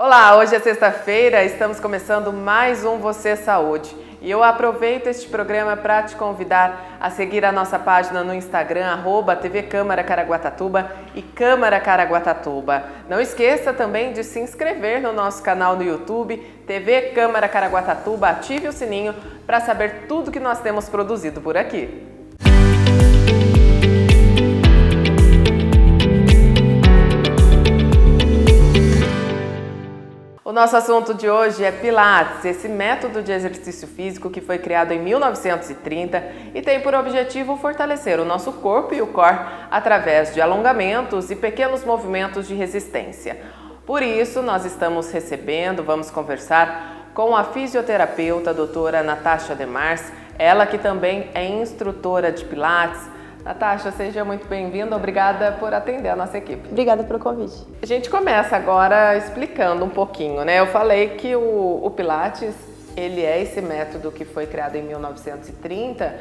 Olá, hoje é sexta-feira, estamos começando mais um Você Saúde. E eu aproveito este programa para te convidar a seguir a nossa página no Instagram, @TV Câmara Caraguatatuba e Câmara Caraguatatuba. Não esqueça também de se inscrever no nosso canal no YouTube, TV Câmara Caraguatatuba, ative o sininho para saber tudo que nós temos produzido por aqui. O nosso assunto de hoje é Pilates, esse método de exercício físico que foi criado em 1930 e tem por objetivo fortalecer o nosso corpo e o core através de alongamentos e pequenos movimentos de resistência. Por isso, nós estamos vamos conversar com a fisioterapeuta a doutora Natasha Demars, ela que também é instrutora de Pilates. Natasha, seja muito bem-vinda, obrigada por atender a nossa equipe. Obrigada pelo convite. A gente começa agora explicando um pouquinho, né? Eu falei que o Pilates, ele é esse método que foi criado em 1930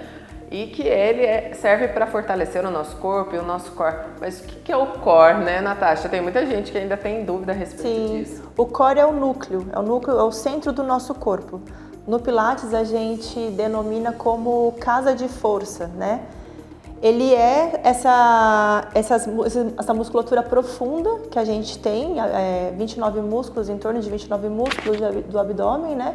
e que ele serve para fortalecer o nosso corpo e o nosso core. Mas o que é o core, né, Natasha? Tem muita gente que ainda tem dúvida a respeito disso. O core é o núcleo, é o centro do nosso corpo. No Pilates a gente denomina como casa de força, né? Ele é essa musculatura profunda que a gente tem, 29 músculos, em torno de 29 músculos do abdômen, né?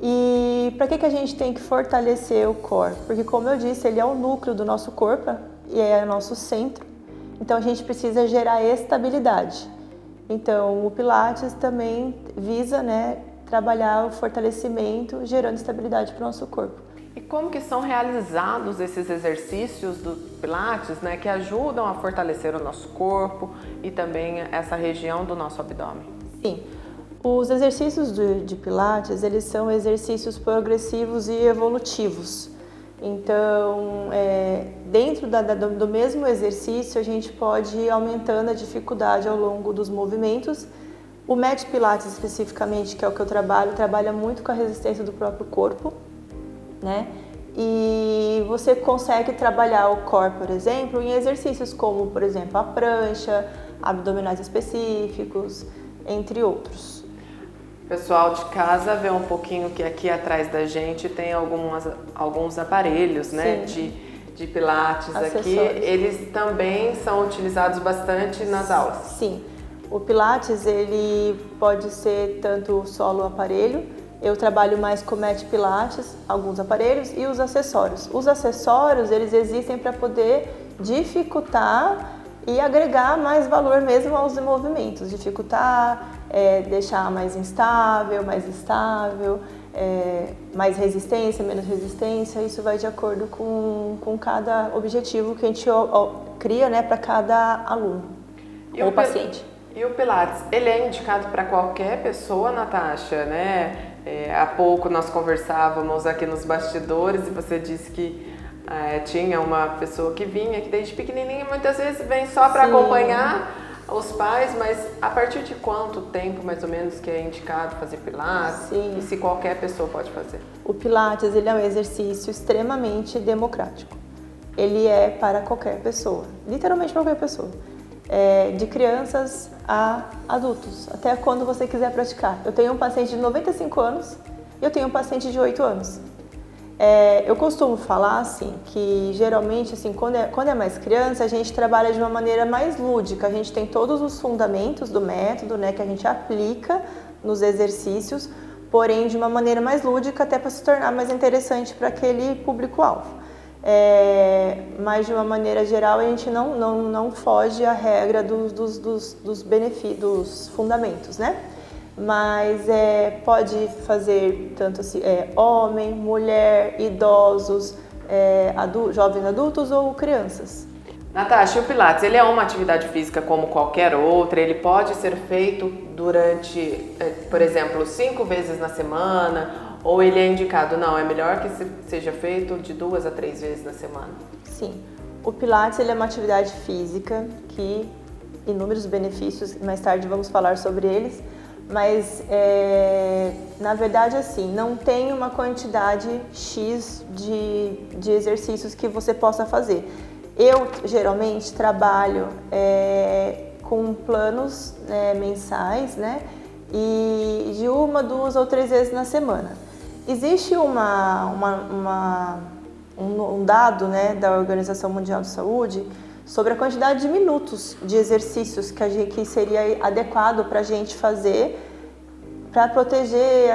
E para que a gente tem que fortalecer o core? Porque, como eu disse, ele é o núcleo do nosso corpo e é o nosso centro. Então, a gente precisa gerar estabilidade. Então, o Pilates também visa, né, trabalhar o fortalecimento, gerando estabilidade para o nosso corpo. E como que são realizados esses exercícios do Pilates, né, que ajudam a fortalecer o nosso corpo e também essa região do nosso abdômen? Sim, os exercícios de Pilates, eles são exercícios progressivos e evolutivos. Então, dentro do mesmo exercício, a gente pode ir aumentando a dificuldade ao longo dos movimentos. O Mat Pilates, especificamente, que é o que eu trabalha muito com a resistência do próprio corpo, né? E você consegue trabalhar o core, por exemplo, em exercícios como, por exemplo, a prancha, abdominais específicos, entre outros. Pessoal de casa vê um pouquinho que aqui atrás da gente tem alguns aparelhos, né, de Pilates. Acessórios. Aqui. Eles também são utilizados bastante nas aulas. Sim, o Pilates ele pode ser tanto solo aparelho. Eu trabalho mais com Mat Pilates, alguns aparelhos e os acessórios. Os acessórios, eles existem para poder dificultar e agregar mais valor mesmo aos movimentos. Dificultar, deixar mais instável, mais estável, mais resistência, menos resistência. Isso vai de acordo com cada objetivo que a gente cria, né, para cada aluno ou paciente. E o Pilates, ele é indicado para qualquer pessoa, Natasha, né? Há pouco nós conversávamos aqui nos bastidores e você disse que tinha uma pessoa que vinha, que desde pequenininha muitas vezes vem só para acompanhar os pais, mas a partir de quanto tempo mais ou menos que é indicado fazer Pilates? Sim. E se qualquer pessoa pode fazer? O Pilates, ele é um exercício extremamente democrático. Ele é para qualquer pessoa, literalmente para qualquer pessoa. De crianças a adultos, até quando você quiser praticar. Eu tenho um paciente de 95 anos e eu tenho um paciente de 8 anos. Eu costumo falar assim, que geralmente assim, quando é mais criança, a gente trabalha de uma maneira mais lúdica. A gente tem todos os fundamentos do método, né, que a gente aplica nos exercícios, porém de uma maneira mais lúdica, até para se tornar mais interessante para aquele público-alvo. Mas de uma maneira geral a gente não foge à regra dos benefícios, dos fundamentos, né? Mas pode fazer tanto assim, homem, mulher, idosos, jovens adultos ou crianças. Natasha, o Pilates, ele é uma atividade física como qualquer outra, ele pode ser feito durante, por exemplo, 5 vezes na semana, ou ele é indicado, não, é melhor que seja feito de 2 a 3 vezes na semana? Sim, o Pilates ele é uma atividade física que inúmeros benefícios, mais tarde vamos falar sobre eles, mas na verdade assim, não tem uma quantidade X de exercícios que você possa fazer. Eu geralmente trabalho com planos mensais, né? e de 1, 2 ou 3 vezes na semana. Existe um dado, né, da Organização Mundial de Saúde sobre a quantidade de minutos de exercícios que seria adequado para a gente fazer para proteger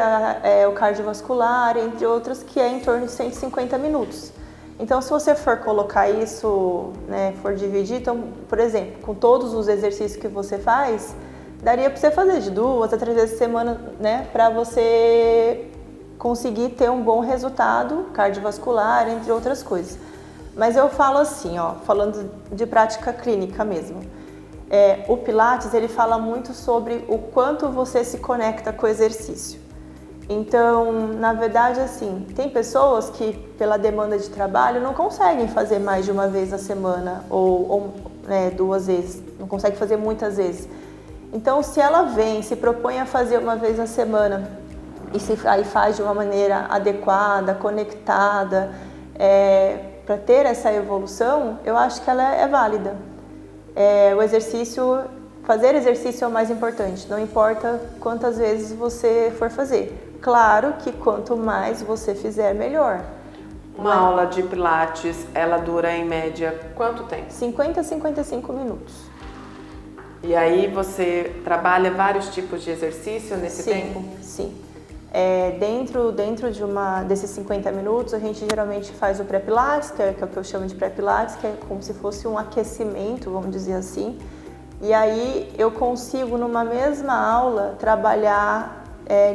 o cardiovascular, entre outros, que é em torno de 150 minutos. Então, se você for colocar isso, né, for dividir, então, por exemplo, com todos os exercícios que você faz, daria para você fazer de 2 a 3 vezes por semana, né, para você conseguir ter um bom resultado cardiovascular, entre outras coisas. Mas eu falo assim, ó, falando de prática clínica mesmo. O Pilates, ele fala muito sobre o quanto você se conecta com o exercício. Então, na verdade, assim, tem pessoas que, pela demanda de trabalho, não conseguem fazer mais de uma vez na semana ou 2 vezes, não conseguem fazer muitas vezes. Então, se ela se propõe a fazer uma vez na semana e aí faz de uma maneira adequada, conectada, para ter essa evolução, eu acho que ela é válida. Fazer exercício é o mais importante, não importa quantas vezes você for fazer. Claro que quanto mais você fizer, melhor. Uma aula de Pilates, ela dura em média quanto tempo? 50 a 55 minutos. E aí você trabalha vários tipos de exercício nesse tempo? Sim. Dentro desses 50 minutos, a gente geralmente faz o pré-pilates, que é o que eu chamo de pré-pilates, que é como se fosse um aquecimento, vamos dizer assim. E aí eu consigo, numa mesma aula, trabalhar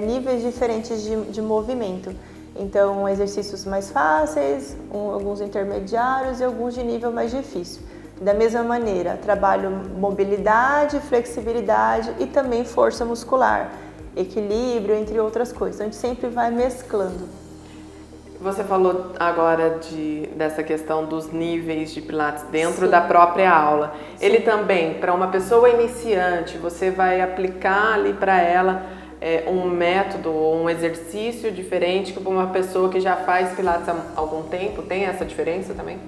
níveis diferentes de movimento. Então, exercícios mais fáceis, alguns intermediários e alguns de nível mais difícil. Da mesma maneira, trabalho mobilidade, flexibilidade e também força muscular, equilíbrio, entre outras coisas. Então, a gente sempre vai mesclando. Você falou agora dessa questão dos níveis de Pilates dentro da própria aula. Sim. Ele também, para uma pessoa iniciante, você vai aplicar ali para ela um método ou um exercício diferente que para uma pessoa que já faz Pilates há algum tempo? Tem essa diferença também?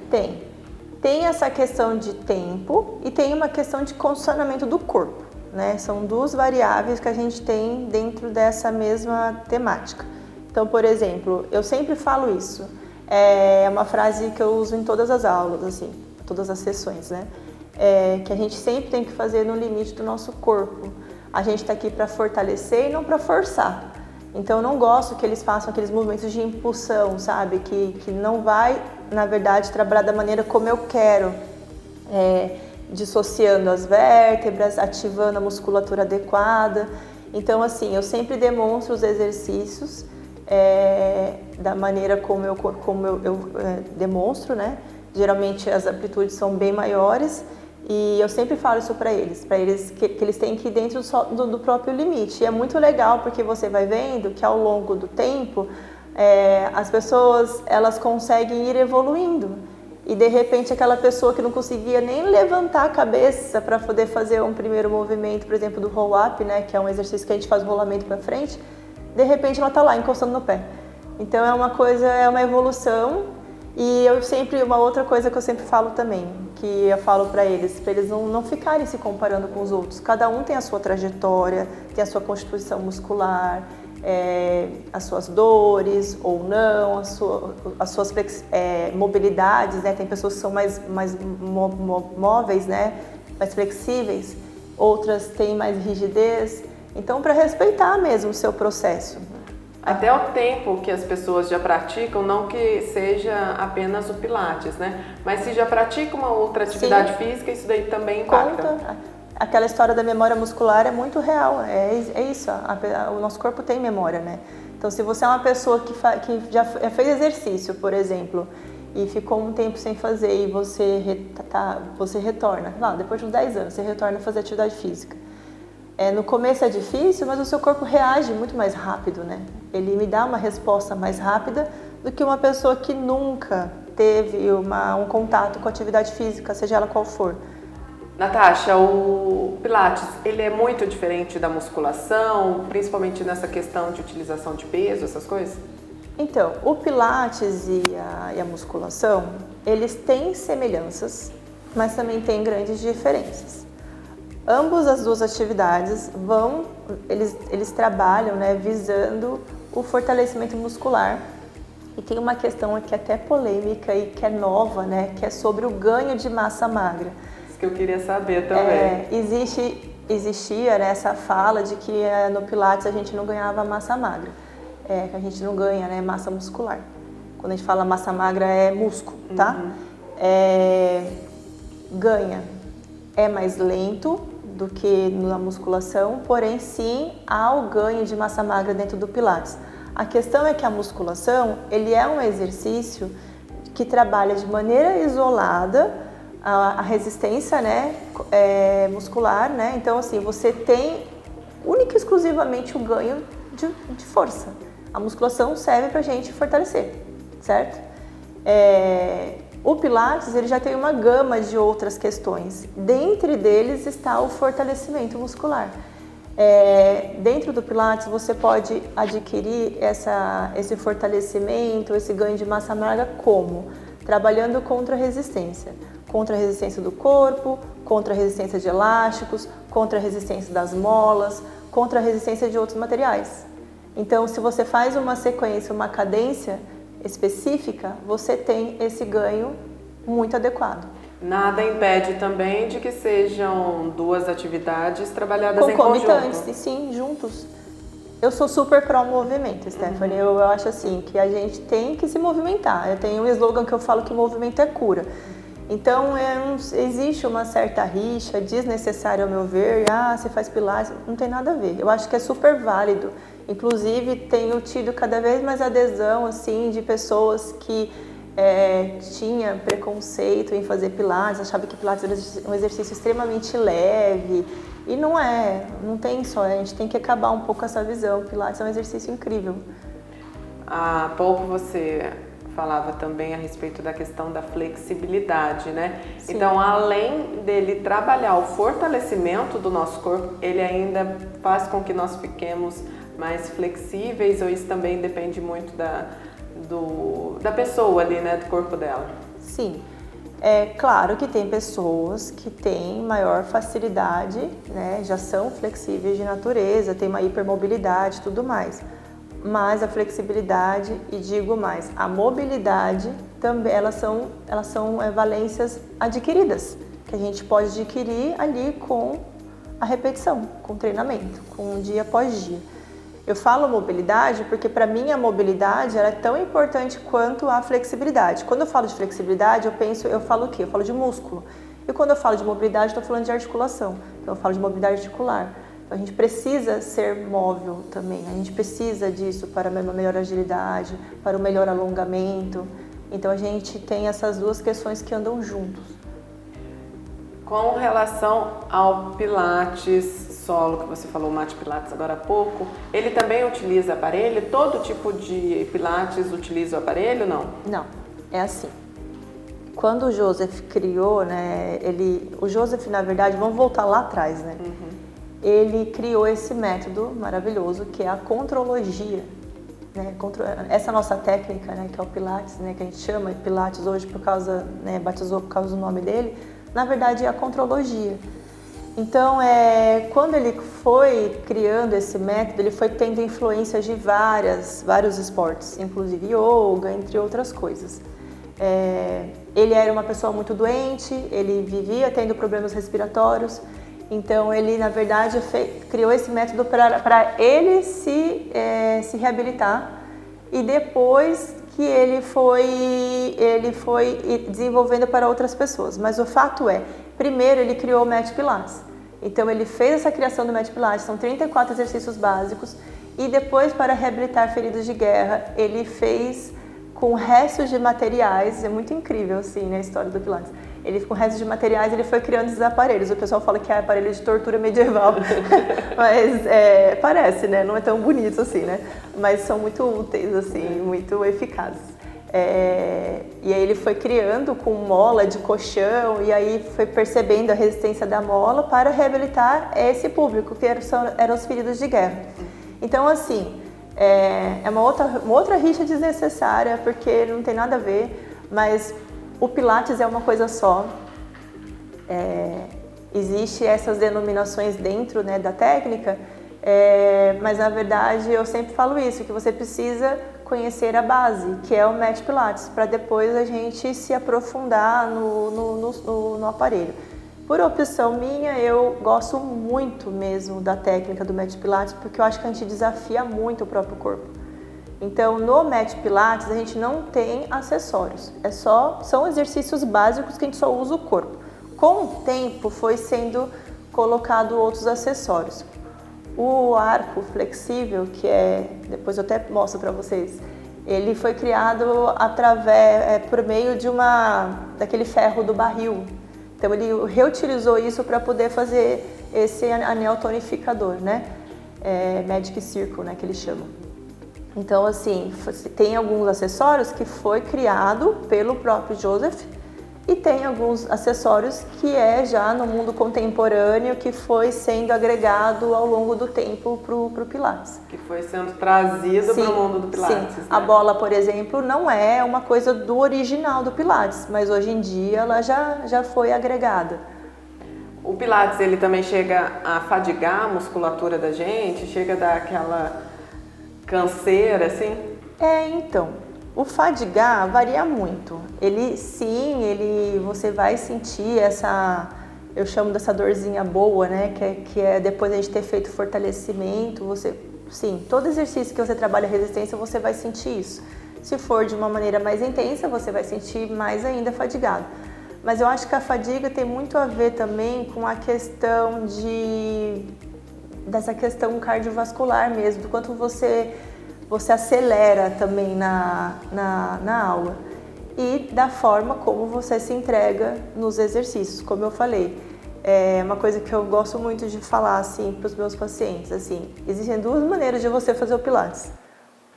Tem essa questão de tempo e tem uma questão de condicionamento do corpo, né? São 2 variáveis que a gente tem dentro dessa mesma temática. Então, por exemplo, eu sempre falo isso, é uma frase que eu uso em todas as aulas, assim, todas as sessões, né? Que a gente sempre tem que fazer no limite do nosso corpo. A gente está aqui para fortalecer e não para forçar. Então, eu não gosto que eles façam aqueles movimentos de impulsão, sabe? Que não vai, na verdade, trabalhar da maneira como eu quero, dissociando as vértebras, ativando a musculatura adequada. Então, assim, eu sempre demonstro os exercícios da maneira como eu demonstro, né? Geralmente as amplitudes são bem maiores e eu sempre falo isso para eles que eles têm que ir dentro do próprio limite. E é muito legal porque você vai vendo que ao longo do tempo as pessoas elas conseguem ir evoluindo. E de repente aquela pessoa que não conseguia nem levantar a cabeça para poder fazer um primeiro movimento, por exemplo, do roll-up, né? Que é um exercício que a gente faz o rolamento para frente, de repente ela está lá encostando no pé. Então é uma evolução. E uma outra coisa que eu sempre falo também, que eu falo para eles não ficarem se comparando com os outros. Cada um tem a sua trajetória, tem a sua constituição muscular, as suas dores ou não, as suas mobilidades, né? Tem pessoas que são mais móveis, né? Mais flexíveis, outras têm mais rigidez. Então, para respeitar mesmo o seu processo. Até o tempo que as pessoas já praticam, não que seja apenas o Pilates, né? Mas se já pratica uma outra atividade física, isso daí também impacta. Aquela história da memória muscular é muito real, é isso, o nosso corpo tem memória, né? Então, se você é uma pessoa que já fez exercício, por exemplo, e ficou um tempo sem fazer e você retorna, depois de uns 10 anos, você retorna a fazer atividade física. No começo é difícil, mas o seu corpo reage muito mais rápido, né? Ele me dá uma resposta mais rápida do que uma pessoa que nunca teve um contato com a atividade física, seja ela qual for. Natasha, o Pilates, ele é muito diferente da musculação, principalmente nessa questão de utilização de peso, essas coisas? Então, o Pilates e a musculação, eles têm semelhanças, mas também têm grandes diferenças. Ambos as duas atividades eles trabalham, né, visando o fortalecimento muscular. E tem uma questão aqui até polêmica e que é nova, né, que é sobre o ganho de massa magra. Isso que eu queria saber também. Existia, né, essa fala de que no Pilates a gente não ganhava massa magra, que a gente não ganha, né, massa muscular. Quando a gente fala massa magra é músculo, tá? Ganha. É mais lento do que na musculação, porém sim há o ganho de massa magra dentro do Pilates. A questão é que a musculação, ele é um exercício que trabalha de maneira isolada a resistência, né, muscular, né? Então, assim, você tem única e exclusivamente o ganho de força. A musculação serve pra gente fortalecer, certo? O Pilates, ele já tem uma gama de outras questões. Dentre deles está o fortalecimento muscular. Dentro do Pilates, você pode adquirir esse fortalecimento, esse ganho de massa magra como? Trabalhando contra a resistência do corpo, contra a resistência de elásticos, contra a resistência das molas, contra a resistência de outros materiais. Então, se você faz uma sequência, uma cadência específica, você tem esse ganho muito adequado. Nada impede também de que sejam duas atividades trabalhadas em conjunto. Concomitantes, sim, juntos. Eu sou super pró-movimento, Stephanie. Eu acho assim que a gente tem que se movimentar. Eu tenho um slogan que eu falo que movimento é cura. Então, existe uma certa rixa desnecessária ao meu ver. Você faz Pilates, não tem nada a ver. Eu acho que é super válido. Inclusive, tenho tido cada vez mais adesão assim, de pessoas que tinha preconceito em fazer Pilates, achava que Pilates era um exercício extremamente leve. E não tem só, a gente tem que acabar um pouco essa visão. Pilates é um exercício incrível. Há pouco você falava também a respeito da questão da flexibilidade, né? Sim. Então, além dele trabalhar o fortalecimento do nosso corpo, ele ainda faz com que nós fiquemos mais flexíveis, ou isso também depende muito da pessoa ali, né, do corpo dela? Sim, é claro que tem pessoas que têm maior facilidade, né, já são flexíveis de natureza, tem uma hipermobilidade e tudo mais. Mas a flexibilidade, e digo mais, a mobilidade também, elas são valências adquiridas, que a gente pode adquirir ali com a repetição, com o treinamento, com dia após dia. Eu falo mobilidade porque para mim a mobilidade ela é tão importante quanto a flexibilidade. Quando eu falo de flexibilidade, eu falo o quê? Eu falo de músculo. E quando eu falo de mobilidade, estou falando de articulação. Então eu falo de mobilidade articular. Então a gente precisa ser móvel também. A gente precisa disso para uma melhor agilidade, para um melhor alongamento. Então a gente tem essas duas questões que andam juntos. Com relação ao Pilates solo, que você falou, o Mate Pilates agora há pouco, ele também utiliza aparelho? Todo tipo de Pilates utiliza o aparelho, não? Não, é assim. Quando o Joseph criou, né, o Joseph, na verdade, vamos voltar lá atrás, né? Ele criou esse método maravilhoso que é a contrologia, né? Essa nossa técnica, né, que é o Pilates, né, que a gente chama de Pilates hoje por causa, né, batizou por causa do nome dele, na verdade é a contrologia. Então, quando ele foi criando esse método, ele foi tendo influências de vários esportes, inclusive yoga, entre outras coisas. Ele era uma pessoa muito doente, ele vivia tendo problemas respiratórios, então ele, na verdade, criou esse método para ele se reabilitar, e depois que ele foi desenvolvendo para outras pessoas. Mas o fato é, primeiro ele criou o Mat Pilates. Então ele fez essa criação do Mat Pilates, são 34 exercícios básicos, e depois, para reabilitar feridas de guerra, ele fez com restos de materiais. É muito incrível assim, né, a história do Pilates. Ele, com restos de materiais, ele foi criando esses aparelhos. O pessoal fala que é aparelho de tortura medieval, mas parece, né? Não é tão bonito assim, né? Mas são muito úteis, assim, muito eficazes. E aí ele foi criando com mola de colchão, e aí foi percebendo a resistência da mola para reabilitar esse público, que eram os feridos de guerra. Então, assim, é uma outra rixa desnecessária, porque não tem nada a ver, mas o Pilates é uma coisa só. Existe essas denominações dentro, né, da técnica, mas na verdade eu sempre falo isso, que você precisa conhecer a base, que é o Método Pilates, para depois a gente se aprofundar no aparelho. Por opção minha, eu gosto muito mesmo da técnica do Método Pilates, porque eu acho que a gente desafia muito o próprio corpo. Então, no Método Pilates, a gente não tem acessórios, são exercícios básicos que a gente só usa o corpo. Com o tempo, foi sendo colocado outros acessórios. O arco flexível, que depois eu até mostro para vocês, ele foi criado por meio daquele ferro do barril. Então ele reutilizou isso para poder fazer esse anel tonificador, né? Magic Circle, né, que eles chamam. Então assim, tem alguns acessórios que foi criado pelo próprio Joseph e tem alguns acessórios que já no mundo contemporâneo que foi sendo agregado ao longo do tempo para o Pilates. Que foi sendo trazido para o mundo do Pilates. Sim. Né? A bola, por exemplo, não é uma coisa do original do Pilates, mas hoje em dia ela já foi agregada. O Pilates, ele também chega a fadigar a musculatura da gente? Chega a dar aquela canseira, assim? Então... O fadigar varia muito. Você vai sentir eu chamo dessa dorzinha boa, né? Que é depois de a gente ter feito fortalecimento, todo exercício que você trabalha resistência, você vai sentir isso. Se for de uma maneira mais intensa, você vai sentir mais ainda fadigado. Mas eu acho que a fadiga tem muito a ver também com a questão dessa questão cardiovascular mesmo, do quanto você acelera também na aula e da forma como você se entrega nos exercícios, como eu falei. É uma coisa que eu gosto muito de falar assim, para os meus pacientes, assim, existem duas maneiras de você fazer o Pilates.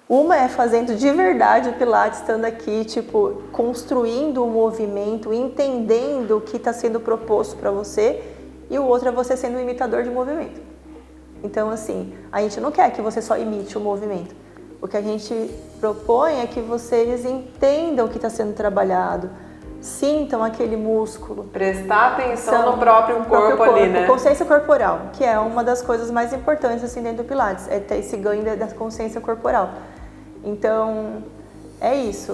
Uma é fazendo de verdade o Pilates, estando aqui, tipo, construindo o movimento, entendendo o que está sendo proposto para você, e o outro é você sendo um imitador de movimento. Então, assim, a gente não quer que você só imite o movimento. O que a gente propõe é que vocês entendam o que está sendo trabalhado, sintam aquele músculo. Prestar atenção no próprio corpo ali, né? Consciência corporal, que é uma das coisas mais importantes assim, dentro do Pilates, é ter esse ganho da consciência corporal. Então, é isso.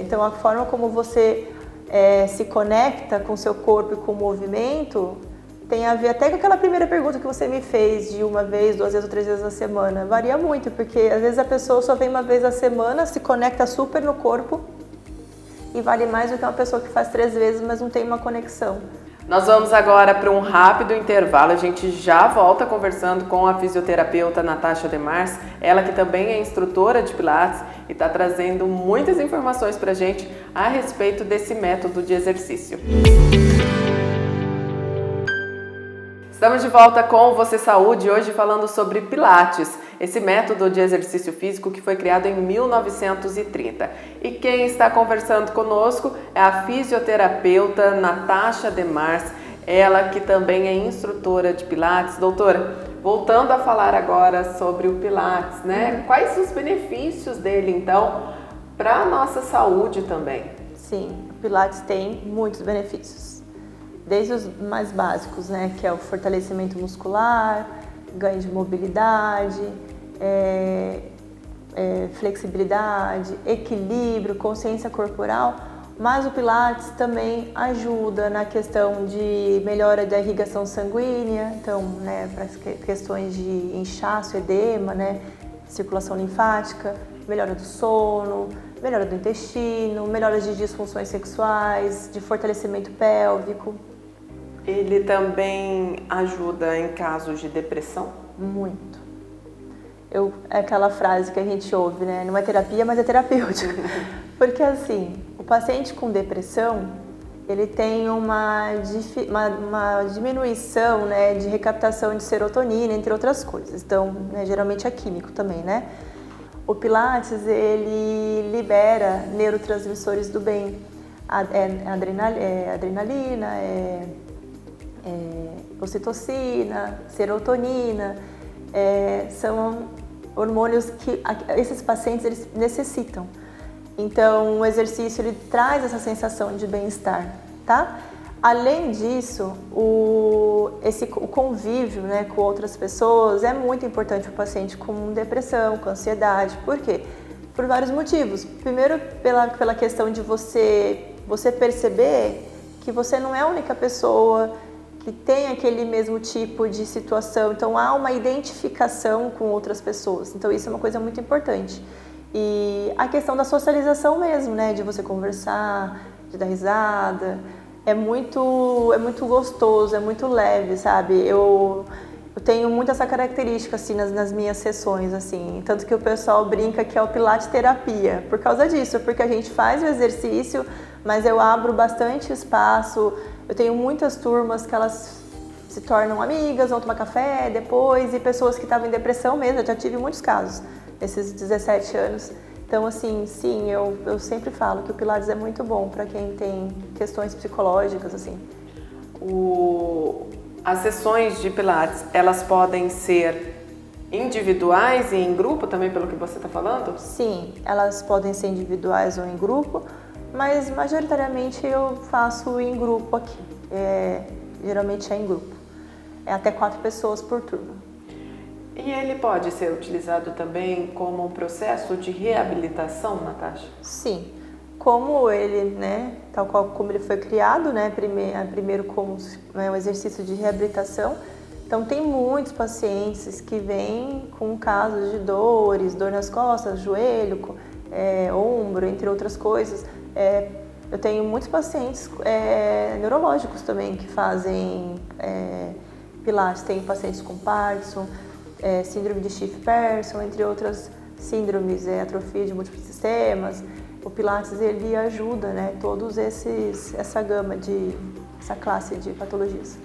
Então, a forma como você se conecta com o seu corpo e com o movimento tem a ver até com aquela primeira pergunta que você me fez de 1 vez, 2 vezes ou 3 vezes na semana. Varia muito, porque às vezes a pessoa só vem 1 vez na semana, se conecta super no corpo e vale mais do que uma pessoa que faz 3 vezes, mas não tem uma conexão. Nós vamos agora para um rápido intervalo, a gente já volta conversando com a fisioterapeuta Natasha Demars, ela que também é instrutora de Pilates e está trazendo muitas informações para a gente a respeito desse método de exercício. Estamos de volta com Você Saúde, hoje falando sobre Pilates, esse método de exercício físico que foi criado em 1930. E quem está conversando conosco é a fisioterapeuta Natasha Demars, ela que também é instrutora de Pilates. Doutora, voltando a falar agora sobre o Pilates, né? Quais os benefícios dele, então, para a nossa saúde também? Sim, o Pilates tem muitos benefícios. Desde os mais básicos, né, que é o fortalecimento muscular, ganho de mobilidade, flexibilidade, equilíbrio, consciência corporal, mas o Pilates também ajuda na questão de melhora da irrigação sanguínea, então, né, para as questões de inchaço, edema, né, circulação linfática, melhora do sono, melhora do intestino, melhora de disfunções sexuais, de fortalecimento pélvico. Ele também ajuda em casos de depressão? Muito. É aquela frase que a gente ouve, né? Não é terapia, mas é terapêutico. Porque assim, o paciente com depressão, ele tem uma diminuição, né, de recaptação de serotonina, entre outras coisas. Então, né, geralmente é químico também, né? O Pilates, ele libera neurotransmissores do bem. Adrenalina, ocitocina, serotonina, são hormônios que esses pacientes eles necessitam. Então, o exercício ele traz essa sensação de bem-estar, tá? Além disso, o convívio, né, com outras pessoas é muito importante para o paciente com depressão, com ansiedade. Por quê? Por vários motivos. Primeiro, pela questão de você perceber que você não é a única pessoa que tem aquele mesmo tipo de situação. Então, há uma identificação com outras pessoas. Então, isso é uma coisa muito importante. E a questão da socialização mesmo, né, de você conversar, de dar risada. É muito gostoso, é muito leve, sabe? Eu tenho muito essa característica, assim, nas minhas sessões, assim. Tanto que o pessoal brinca que é o Pilates terapia. Por causa disso, porque a gente faz o exercício, mas eu abro bastante espaço. Eu tenho muitas turmas que elas se tornam amigas, vão tomar café depois. E pessoas que estavam em depressão mesmo, eu já tive muitos casos, nesses 17 anos. Então, assim, sim, eu sempre falo que o Pilates é muito bom para quem tem questões psicológicas, assim. As sessões de Pilates, elas podem ser individuais e em grupo também, pelo que você está falando? Sim, elas podem ser individuais ou em grupo, mas majoritariamente eu faço em grupo aqui. Geralmente é em grupo. É até 4 pessoas por turma. E ele pode ser utilizado também como um processo de reabilitação, Natasha? Sim, como ele, né, tal qual como ele foi criado, né, primeiro como, né, um exercício de reabilitação. Então tem muitos pacientes que vêm com casos de dores, dor nas costas, joelho, ombro, entre outras coisas. Eu tenho muitos pacientes neurológicos também que fazem Pilates. Tem pacientes com Parkinson, síndrome de Schiff-Person, entre outras síndromes, atrofia de múltiplos sistemas. O Pilates, ele ajuda, né, essa classe de patologias.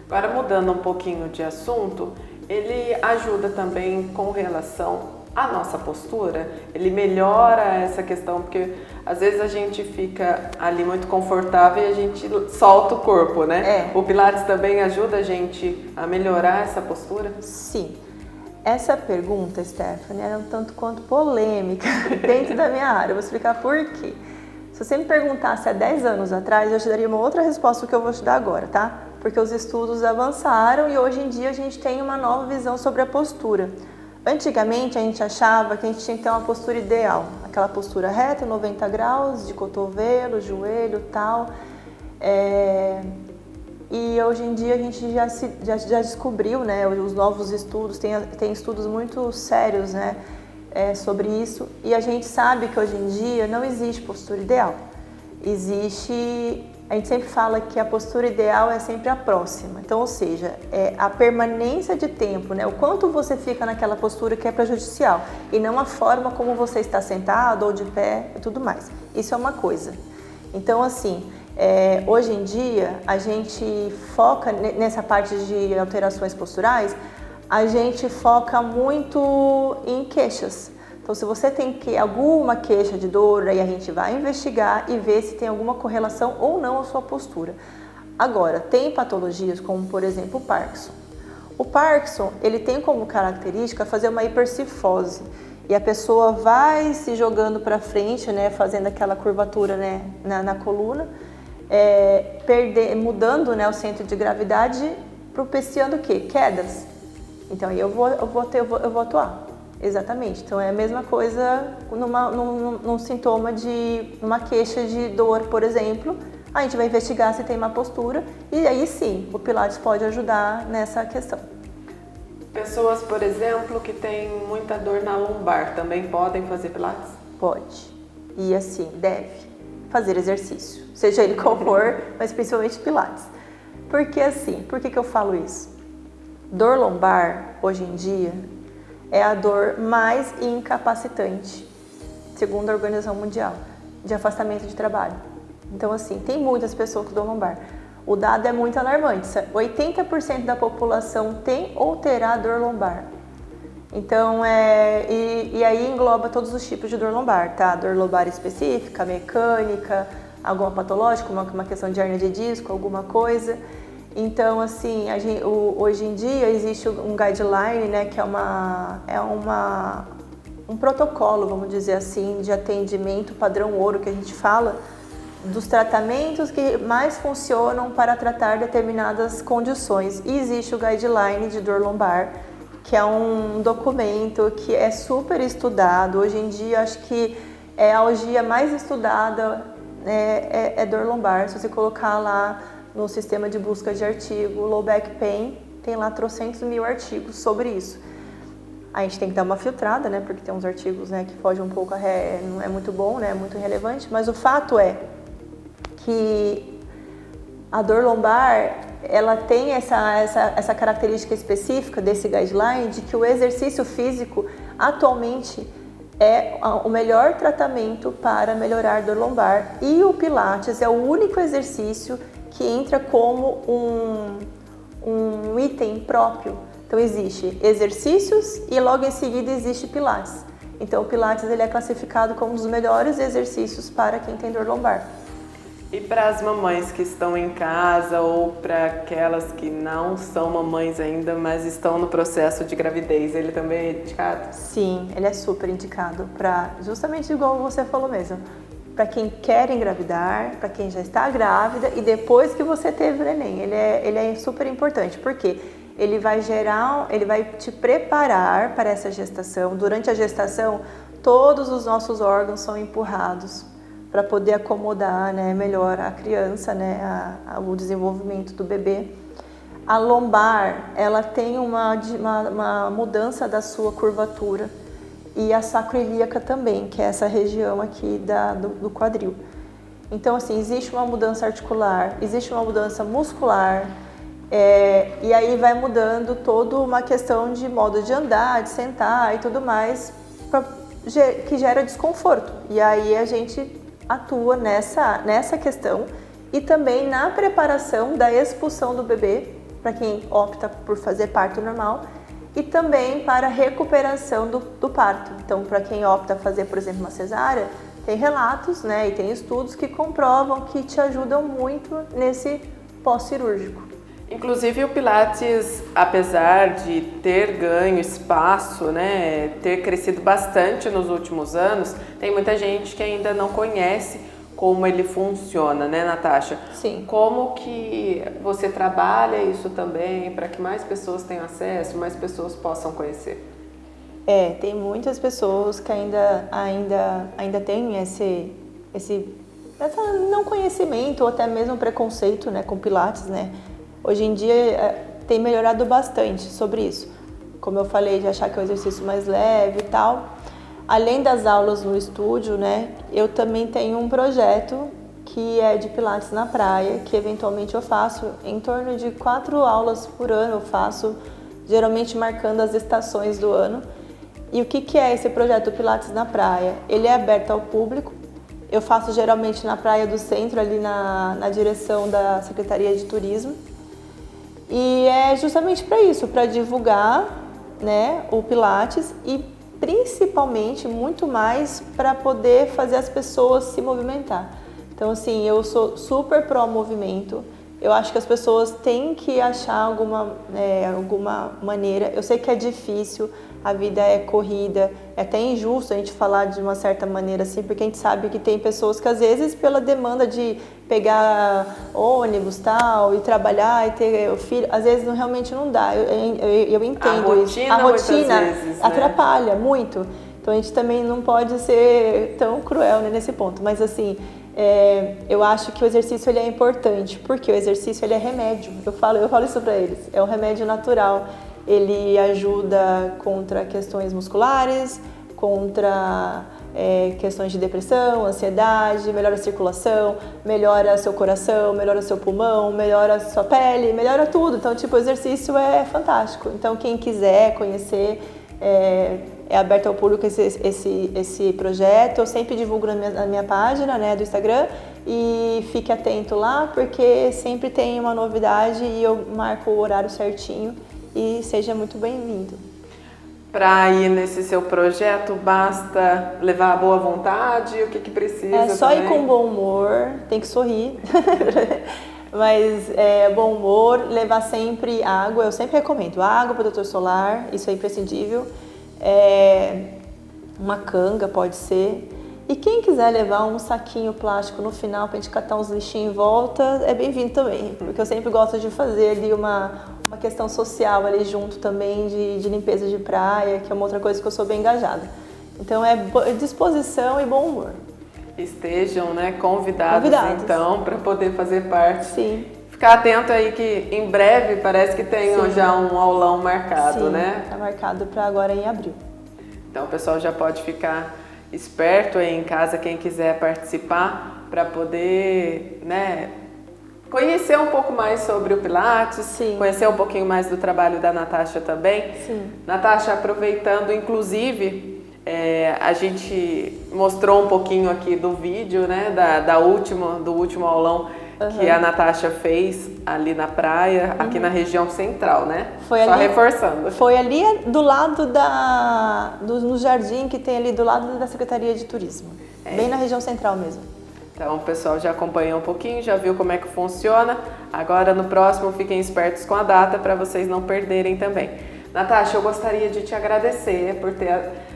Agora, mudando um pouquinho de assunto, ele ajuda também com relação à nossa postura? Ele melhora essa questão, porque às vezes a gente fica ali muito confortável e a gente solta o corpo, né? O Pilates também ajuda a gente a melhorar essa postura? Sim. Essa pergunta, Stephanie, é um tanto quanto polêmica dentro da minha área. Eu vou explicar por quê. Se você me perguntasse há 10 anos atrás, eu te daria uma outra resposta do que eu vou te dar agora, tá? Porque os estudos avançaram e hoje em dia a gente tem uma nova visão sobre a postura. Antigamente a gente achava que a gente tinha que ter uma postura ideal, aquela postura reta, 90 graus, de cotovelo, joelho, tal. E hoje em dia a gente já descobriu, né, os novos estudos, tem estudos muito sérios, né, sobre isso, e a gente sabe que hoje em dia não existe postura ideal. A gente sempre fala que a postura ideal é sempre a próxima, então, ou seja, a permanência de tempo, né, o quanto você fica naquela postura que é prejudicial, e não a forma como você está sentado ou de pé e tudo mais. Isso é uma coisa. Então, assim, hoje em dia, a gente foca nessa parte de alterações posturais, a gente foca muito em queixas. Então, se você tem alguma queixa de dor, aí a gente vai investigar e ver se tem alguma correlação ou não à sua postura. Agora, tem patologias como, por exemplo, o Parkinson. O Parkinson, ele tem como característica fazer uma hipercifose. E a pessoa vai se jogando para frente, né, fazendo aquela curvatura, né, na coluna, mudando, né, o centro de gravidade, propiciando o quê? Quedas. Então aí eu vou atuar. Exatamente. Então é a mesma coisa num sintoma numa queixa de dor, por exemplo. A gente vai investigar se tem má postura e aí sim, o Pilates pode ajudar nessa questão. Pessoas, por exemplo, que têm muita dor na lombar, também podem fazer Pilates? Pode. E assim, deve fazer exercício, seja ele qual for, mas principalmente Pilates. Porque assim, por que eu falo isso? Dor lombar, hoje em dia, é a dor mais incapacitante, segundo a Organização Mundial, de afastamento de trabalho. Então assim, tem muitas pessoas com dor lombar. O dado é muito alarmante, 80% da população tem ou terá dor lombar. Então, e aí engloba todos os tipos de dor lombar, tá? Dor lombar específica, mecânica, alguma patológica, uma questão de hérnia de disco, alguma coisa. Então, assim, hoje em dia existe um guideline, né, que um protocolo, vamos dizer assim, de atendimento padrão ouro que a gente fala, dos tratamentos que mais funcionam para tratar determinadas condições. E existe o Guideline de Dor Lombar, que é um documento que é super estudado. Hoje em dia, acho que é a algia mais estudada é dor lombar. Se você colocar lá no sistema de busca de artigo, low back pain, tem lá trocentos mil artigos sobre isso. A gente tem que dar uma filtrada, né, porque tem uns artigos, né, que fogem um pouco, não é muito bom, né, é muito relevante, mas o fato é que a dor lombar, ela tem essa característica específica desse guideline de que o exercício físico atualmente é o melhor tratamento para melhorar a dor lombar, e o Pilates é o único exercício que entra como um item próprio. Então existe exercícios e logo em seguida existe Pilates. Então o Pilates ele é classificado como um dos melhores exercícios para quem tem dor lombar. E para as mamães que estão em casa ou para aquelas que não são mamães ainda, mas estão no processo de gravidez, ele também é indicado? Sim, ele é super indicado para, justamente igual você falou mesmo, para quem quer engravidar, para quem já está grávida e depois que você teve o neném. Ele é super importante, porque ele vai te preparar para essa gestação. Durante a gestação, todos os nossos órgãos são empurrados para poder acomodar, né, melhor a criança, né, o desenvolvimento do bebê. A lombar, ela tem uma mudança da sua curvatura, e a sacroiliaca também, que é essa região aqui do quadril. Então, assim, existe uma mudança articular, existe uma mudança muscular, e aí vai mudando toda uma questão de modo de andar, de sentar e tudo mais, que gera desconforto. E aí a gente atua nessa questão e também na preparação da expulsão do bebê, para quem opta por fazer parto normal, e também para a recuperação do parto. Então, para quem opta fazer, por exemplo, uma cesárea, tem relatos, né, e tem estudos que comprovam que te ajudam muito nesse pós-cirúrgico. Inclusive o Pilates, apesar de ter ganho espaço, né, ter crescido bastante nos últimos anos, tem muita gente que ainda não conhece como ele funciona, né, Natasha? Sim. Como que você trabalha isso também para que mais pessoas tenham acesso, mais pessoas possam conhecer? Tem muitas pessoas que ainda têm esse não conhecimento ou até mesmo preconceito, né, com Pilates, né? Hoje em dia tem melhorado bastante sobre isso. Como eu falei, de achar que é um exercício mais leve e tal. Além das aulas no estúdio, né, eu também tenho um projeto que é de Pilates na praia, que eventualmente eu faço em torno de 4 aulas por ano, eu faço geralmente marcando as estações do ano. E o que é esse projeto Pilates na praia? Ele é aberto ao público. Eu faço geralmente na Praia do Centro, ali na direção da Secretaria de Turismo. E é justamente para isso, para divulgar, né, o Pilates e principalmente muito mais para poder fazer as pessoas se movimentar. Então, assim, eu sou super pró-movimento. Eu acho que as pessoas têm que achar alguma maneira. Eu sei que é difícil, a vida é corrida, é até injusto a gente falar de uma certa maneira assim, porque a gente sabe que tem pessoas que às vezes pela demanda de pegar ônibus tal e trabalhar e ter o filho, às vezes realmente não dá. Eu entendo isso. A rotina vezes, atrapalha muito. Então a gente também não pode ser tão cruel, né, nesse ponto. Mas assim, eu acho que o exercício ele é importante, porque o exercício ele é remédio. Eu falo isso para eles. É um remédio natural. Ele ajuda contra questões musculares, contra questões de depressão, ansiedade, melhora a circulação, melhora seu coração, melhora seu pulmão, melhora a sua pele, melhora tudo. Então, tipo, o exercício é fantástico. Então, quem quiser conhecer, é aberto ao público esse projeto. Eu sempre divulgo na minha página, né, do Instagram, e fique atento lá, porque sempre tem uma novidade e eu marco o horário certinho. E seja muito bem-vindo. Para ir nesse seu projeto, basta levar a boa vontade? O que precisa? É só ir com bom humor, tem que sorrir. Mas bom humor, levar sempre água, eu sempre recomendo água, protetor solar, isso é imprescindível. Uma canga pode ser. E quem quiser levar um saquinho plástico no final para a gente catar uns lixinhos em volta, é bem-vindo também, porque eu sempre gosto de fazer ali uma questão social ali junto também de limpeza de praia, que é uma outra coisa que eu sou bem engajada. Então é disposição e bom humor. Estejam, né, convidados. Então, para poder fazer parte. Sim. Ficar atento aí que em breve parece que tem já um aulão marcado, sim, né? Está marcado para agora em abril. Então o pessoal já pode ficar esperto aí em casa, quem quiser participar, para poder, né, conhecer um pouco mais sobre o Pilates, sim, conhecer um pouquinho mais do trabalho da Natasha também. Sim. Natasha, aproveitando, inclusive, a gente mostrou um pouquinho aqui do vídeo, né, do último aulão que a Natasha fez ali na praia, aqui na região central, né? Só reforçando. Foi ali do lado no jardim que tem ali do lado da Secretaria de Turismo, bem na região central mesmo. Então o pessoal já acompanhou um pouquinho, já viu como é que funciona. Agora no próximo fiquem espertos com a data para vocês não perderem também. Natasha, eu gostaria de te agradecer por ter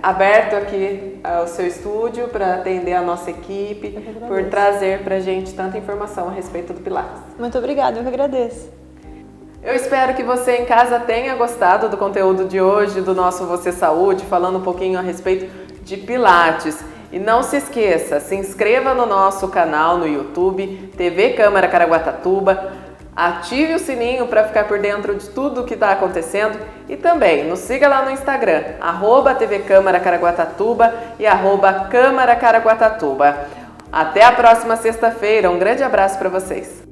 aberto aqui o seu estúdio para atender a nossa equipe, por trazer para a gente tanta informação a respeito do Pilates. Muito obrigada, eu que agradeço. Eu espero que você em casa tenha gostado do conteúdo de hoje, do nosso Você Saúde, falando um pouquinho a respeito de Pilates. E não se esqueça, se inscreva no nosso canal no YouTube, TV Câmara Caraguatatuba, ative o sininho para ficar por dentro de tudo o que está acontecendo e também nos siga lá no Instagram, @TV Câmara Caraguatatuba e @Câmara Caraguatatuba. Até a próxima sexta-feira, um grande abraço para vocês!